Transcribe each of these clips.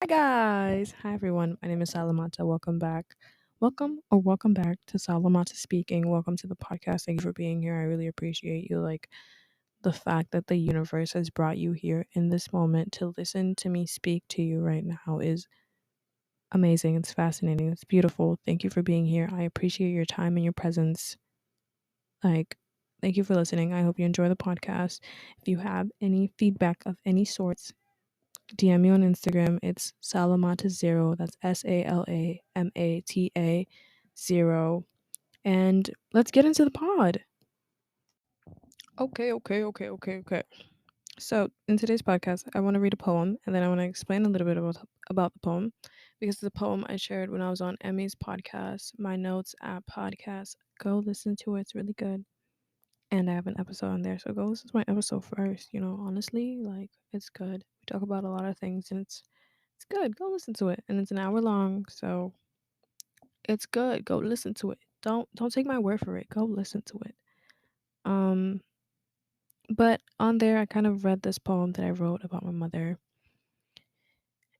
Hi guys. Hi everyone. My name is Salamata. Welcome back. Welcome back to Salamata speaking. Welcome to the podcast. Thank you for being here. I really appreciate you. Like the fact that the universe has brought you here in this moment to listen to me speak to you right now is amazing. It's fascinating. It's beautiful. Thank you for being here. I appreciate your time and your presence. Like thank you for listening. I hope you enjoy the podcast. If you have any feedback of any sorts, DM me on Instagram. It's Salamata0. That's Salamata0. And let's get into the pod. Okay. So, in today's podcast, I want to read a poem and then I want to explain a little bit about the poem because it's a poem I shared when I was on Emmy's podcast, My Notes app podcast. Go listen to it. It's really good. And I have an episode on there. So, go listen to my episode first. Honestly, like, it's good. We talk about a lot of things and it's good. Go listen to it. And it's an hour long, so it's good. Go listen to it. Don't take my word for it. Go listen to it. Um but on there I kind of read this poem that I wrote about my mother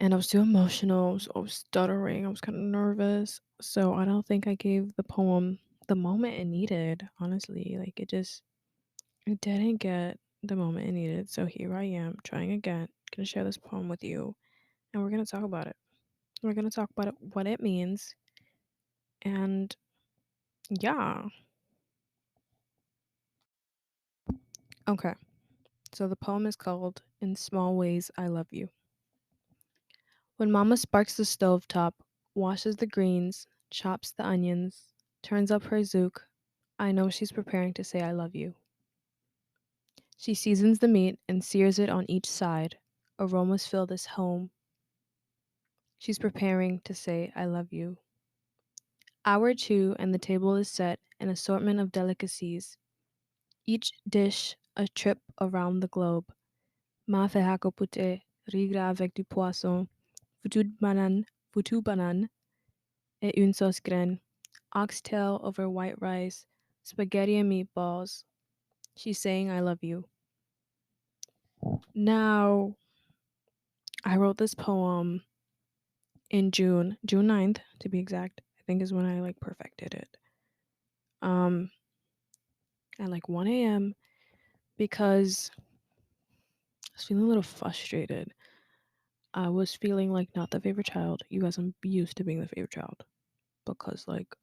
and I was too emotional, so I was stuttering, I was kind of nervous. So I don't think I gave the poem the moment it needed, honestly. Like it didn't get the moment it needed. So here I am trying again, gonna share this poem with you and we're gonna talk about it. We're gonna talk about it, what it means, and yeah. Okay, so the poem is called In Small Ways I Love You. When Mama sparks the stove top, washes the greens, chops the onions, turns up her zook, I know she's preparing to say I love you. She seasons the meat and sears it on each side. Aromas fill this home. She's preparing to say I love you. Hour two and the table is set, an assortment of delicacies. Each dish a trip around the globe. Ma fait hakopute, rigra avec du poisson, foutu banane, et une sauce graine, oxtail over white rice, spaghetti and meatballs. She's saying I love you. Now, I wrote this poem in June 9th to be exact. I think is when I like perfected it. Um at like 1 a.m. because I was feeling a little frustrated. I was feeling like not the favorite child. You guys, I'm used to being the favorite child because like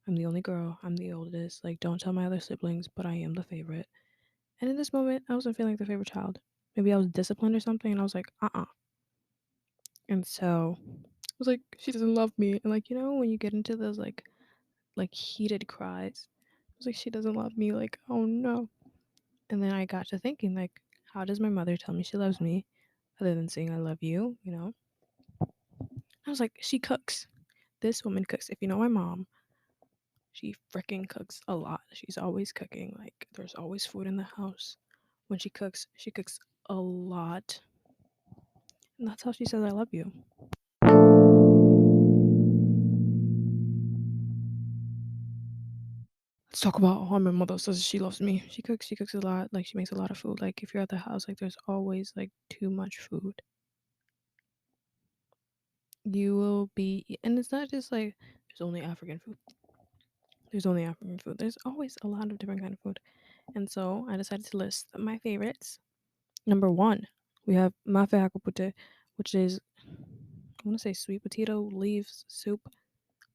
I'm the only girl, I'm the oldest. Like, don't tell my other siblings, but I am the favorite. And in this moment, I wasn't feeling like the favorite child. Maybe I was disciplined or something, and I was like, And so I was like, she doesn't love me. And like, when you get into those like heated cries, I was like, she doesn't love me. Like, oh no. And then I got to thinking, like, how does my mother tell me she loves me other than saying I love you? I was like, she cooks. This woman cooks. If you know my mom, she freaking cooks a lot. She's always cooking. Like, there's always food in the house. When she cooks a lot. And that's how she says I love you. Let's talk about how my mother says she loves me. She cooks a lot. Like, she makes a lot of food. Like, if you're at the house, like, there's always like too much food. You will be, and it's not just like there's only African food. There's only African food. There's always a lot of different kind of food. And so I decided to list my favorites. Number one, we have mafe hakopute, which is I want to say sweet potato leaves soup,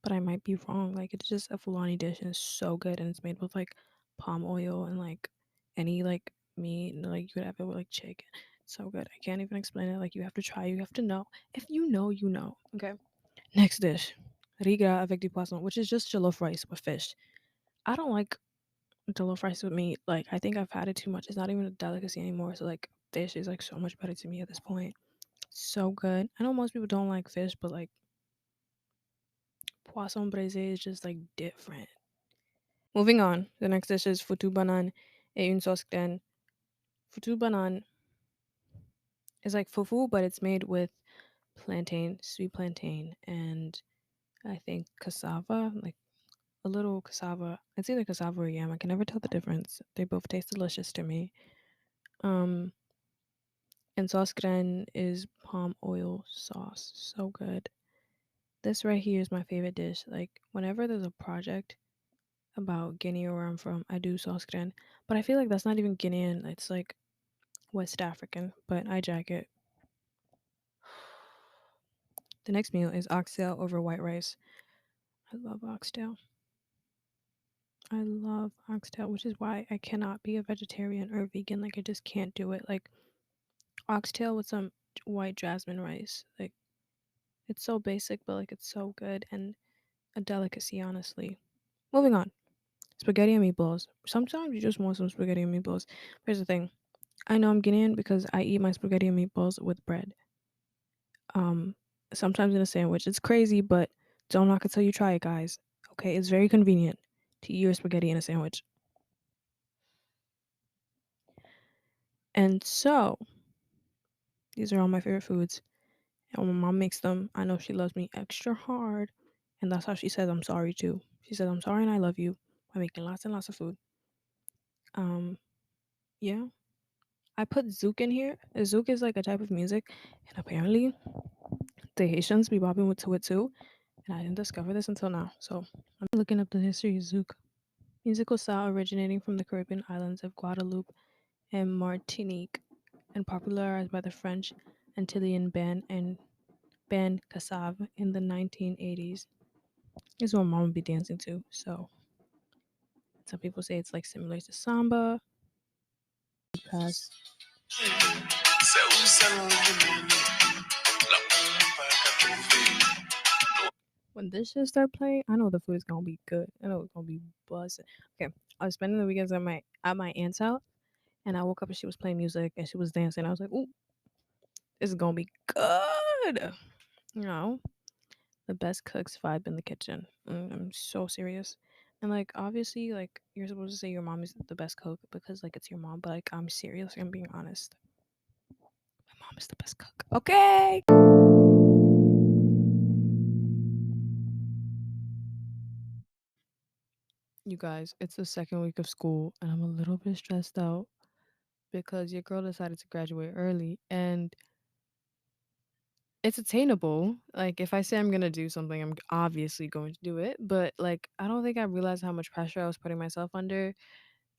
but I might be wrong. Like, it's just a Fulani dish and it's so good, and it's made with like palm oil and like any like meat. Like, you could have it with like chicken. It's so good. I can't even explain it. Like, you have to try. You have to know. If you know, you know. Okay. Next dish, riga avec du poisson, which is just jollof rice with fish. I don't like jollof rice with meat. Like, I think I've had it too much. It's not even a delicacy anymore. So like fish is like so much better to me at this point. So good. I know most people don't like fish, but like poisson braisé is just like different. Moving on. The next dish is foutu banan et une sauce graine. Foutu banan is like fufu, but it's made with plantain, sweet plantain, and I think cassava, like a little cassava. It's either cassava or yam. I can never tell the difference. They both taste delicious to me. Um, And sauce crème is palm oil sauce. So good. This right here is my favorite dish. Like whenever there's a project about Guinea or where I'm from, I do sauce crème. But I feel like that's not even Guinean. It's like West African. But I jack it. The next meal is oxtail over white rice. I love oxtail. I love oxtail, which is why I cannot be a vegetarian or vegan. Like I just can't do it. Like oxtail with some white jasmine rice. Like it's so basic, but like it's so good and a delicacy, honestly. Moving on. Spaghetti and meatballs. Sometimes you just want some spaghetti and meatballs. Here's the thing. I know I'm Guinean because I eat my spaghetti and meatballs with bread. Um, Sometimes in a sandwich. It's crazy, but don't knock it till you try it, guys. Okay, it's very convenient to eat your spaghetti in a sandwich. And so, these are all my favorite foods. And when my mom makes them, I know she loves me extra hard. And that's how she says I'm sorry too. She says I'm sorry and I love you by making lots and lots of food. Um, yeah. I put zouk in here. Zouk is like a type of music, and apparently the Haitians be bopping with to it too. And I didn't discover this until now. So I'm looking up the history of zouk. Musical style originating from the Caribbean islands of Guadeloupe and Martinique, and popularized by the French Antillean band Cassave in the 1980s. This is what mom would be dancing to. So some people say it's like similar to samba. Because when this shit start playing, I know the food is gonna be good. I know it's gonna be buzzing. Okay, I was spending the weekends at my aunt's house, and I woke up and she was playing music and she was dancing. I was like, "Ooh, this is gonna be good." You know, the best cooks vibe in the kitchen. I'm so serious. And like obviously, like you're supposed to say your mom is the best cook because like it's your mom, but like I'm serious. I'm being honest. My mom is the best cook. Okay. You guys, it's the second week of school, and I'm a little bit stressed out because your girl decided to graduate early, and it's attainable. Like if I say I'm gonna do something, I'm obviously going to do it. But like I don't think I realized how much pressure I was putting myself under.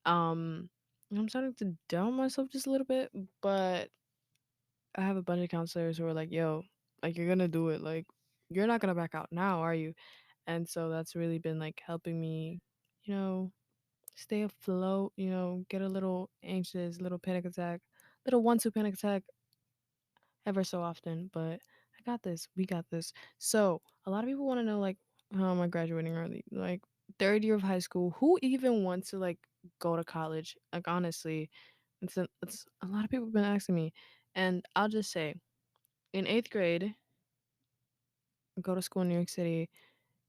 Um, I'm starting to doubt myself just a little bit, but I have a bunch of counselors who are like, "Yo, like you're gonna do it. Like you're not gonna back out now, are you?" And so that's really been like helping me, you know, stay afloat. You know, get a little anxious, little panic attack, little one-two panic attack ever so often, but I got this. We got this. So, a lot of people want to know like how am I graduating early? Like third year of high school. Who even wants to like go to college? Like honestly, it's a lot of people have been asking me, and I'll just say, in 8th grade, I go to school in New York City.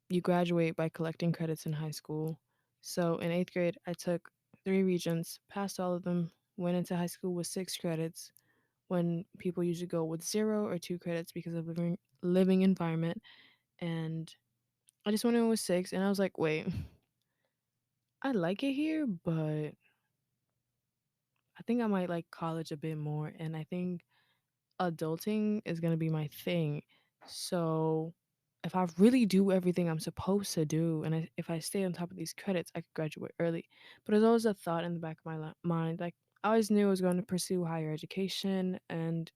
You graduate by collecting credits in high school. So in 8th grade, I took 3 regents, passed all of them, went into high school with 6 credits when people usually go with 0 or 2 credits because of living environment. And I just went in with 6, and I was like, wait, I like it here, but I think I might like college a bit more, and I think adulting is gonna be my thing. So if I really do everything I'm supposed to do, and if I stay on top of these credits, I could graduate early. But there's always a thought in the back of my mind, like I always knew I was going to pursue higher education, and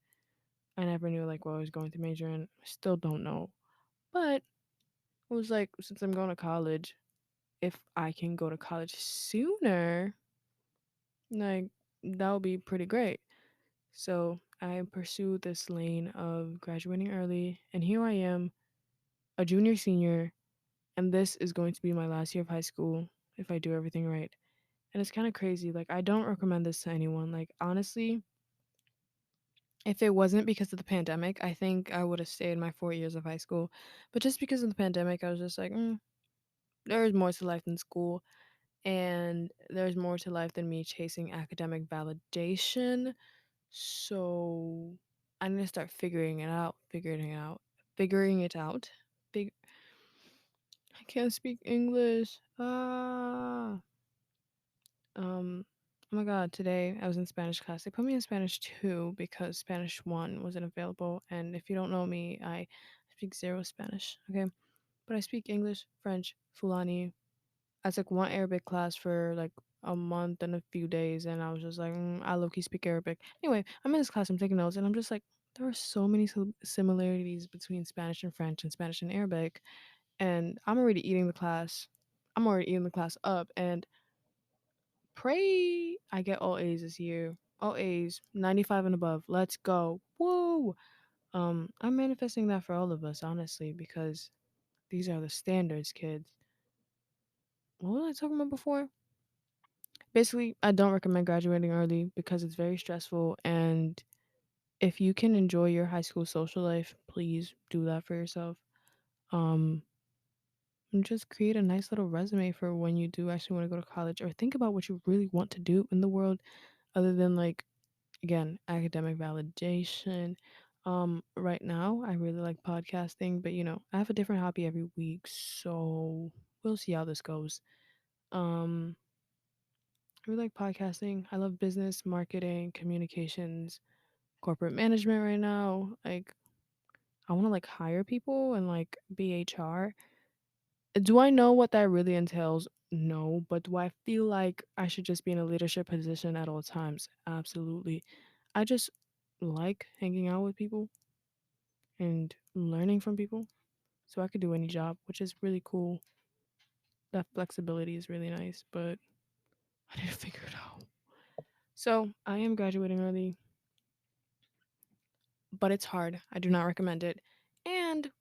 I never knew like what I was going to major in. I still don't know. But it was like since I'm going to college, if I can go to college sooner, like that would be pretty great. So I pursued this lane of graduating early, and here I am, a junior senior, and this is going to be my last year of high school if I do everything right. And it's kind of crazy. Like I don't recommend this to anyone. Like honestly, if it wasn't because of the pandemic, I think I would have stayed my 4 years of high school. But just because of the pandemic, I was just like, there's more to life than school, and there's more to life than me chasing academic validation. So I need to start figuring it out. Fig- I can't speak English. Um, Oh my god, today I was in Spanish class. They put me in Spanish 2 because Spanish 1 wasn't available. And if you don't know me, I speak zero Spanish, okay? But I speak English, French, Fulani. I took one Arabic class for like a month and a few days, and I was just like, I low key speak Arabic. Anyway, I'm in this class, I'm taking notes, and I'm just like, there are so many similarities between Spanish and French and Spanish and Arabic. And I'm already eating the class. I'm already eating the class up, and pray I get all A's this year. All A's, 95 and above. Let's go. Woo! I'm manifesting that for all of us, honestly, because these are the standards, kids. What was I talking about before? Basically, I don't recommend graduating early because it's very stressful. And if you can enjoy your high school social life, please do that for yourself. Um, and just create a nice little resume for when you do actually want to go to college, or think about what you really want to do in the world other than like, again, academic validation. Right now I really like podcasting, but I have a different hobby every week, so we'll see how this goes. um I really like podcasting. I love business, marketing, communications, corporate management right now. Like, I want to like hire people and like be HR. Do I know what that really entails? No, but do I feel like I should just be in a leadership position at all times? Absolutely. I just like hanging out with people and learning from people. So I could do any job, which is really cool. That flexibility is really nice, but I need to figure it out. So I am graduating early, but it's hard. I do not recommend it. And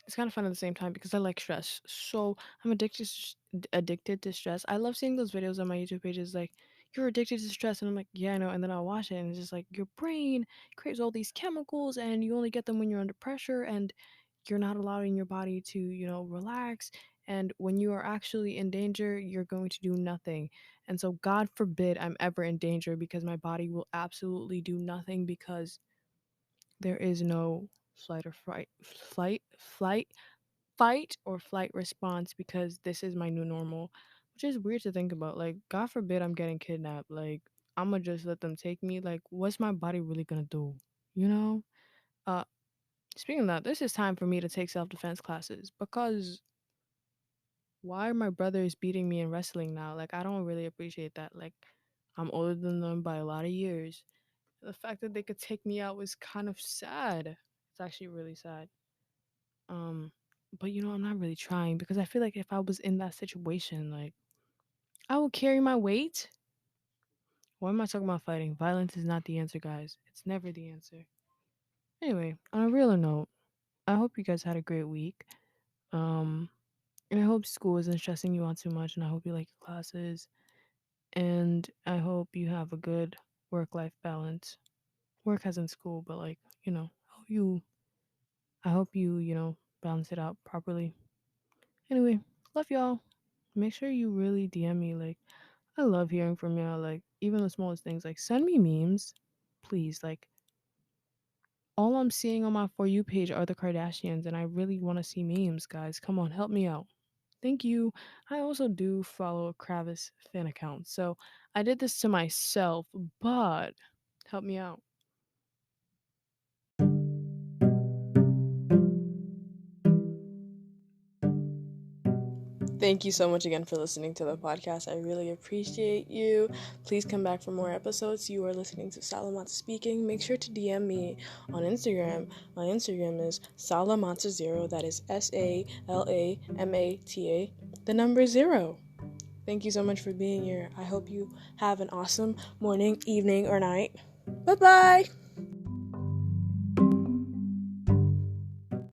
it's kind of fun at the same time because I like stress. So I'm addicted to stress. I love seeing those videos on my YouTube pages like, you're addicted to stress, and I'm like, yeah, I know. And then I'll watch it, and it's just like your brain creates all these chemicals, and you only get them when you're under pressure, and you're not allowing your body to, relax. And when you are actually in danger, you're going to do nothing. And so, God forbid I'm ever in danger, because my body will absolutely do nothing, because there is no flight or fright, fight or flight response, because this is my new normal, which is weird to think about. Like, God forbid I'm getting kidnapped. Like, I'm gonna just let them take me. Like, what's my body really gonna do? You know? Uh, Speaking of that, this is time for me to take self defense classes, because why are my brothers beating me in wrestling now? Like, I don't really appreciate that. Like, I'm older than them by a lot of years. The fact that they could take me out was kind of sad. It's actually really sad. Um, but I'm not really trying, because I feel like if I was in that situation, like, I would carry my weight. Why am I talking about fighting? Violence is not the answer, guys. It's never the answer. Anyway, on a realer note, I hope you guys had a great week. Um, and I hope school isn't stressing you out too much, and I hope you like your classes, and I hope you have a good work-life balance. Work as in school, but like, I hope you, balance it out properly. Anyway, love y'all. Make sure you really DM me. Like, I love hearing from y'all. Like, even the smallest things. Like, send me memes, please. Like, all I'm seeing on my For You page are the Kardashians, and I really want to see memes, guys. Come on, help me out. Thank you. I also do follow a Kravis fan account, so I did this to myself, but help me out. Thank you so much again for listening to the podcast. I really appreciate you. Please come back for more episodes. You are listening to Salamata Speaking. Make sure to DM me on Instagram. My Instagram is Salamata0. That is SALAMATA, the number 0. Thank you so much for being here. I hope you have an awesome morning, evening, or night. Bye-bye.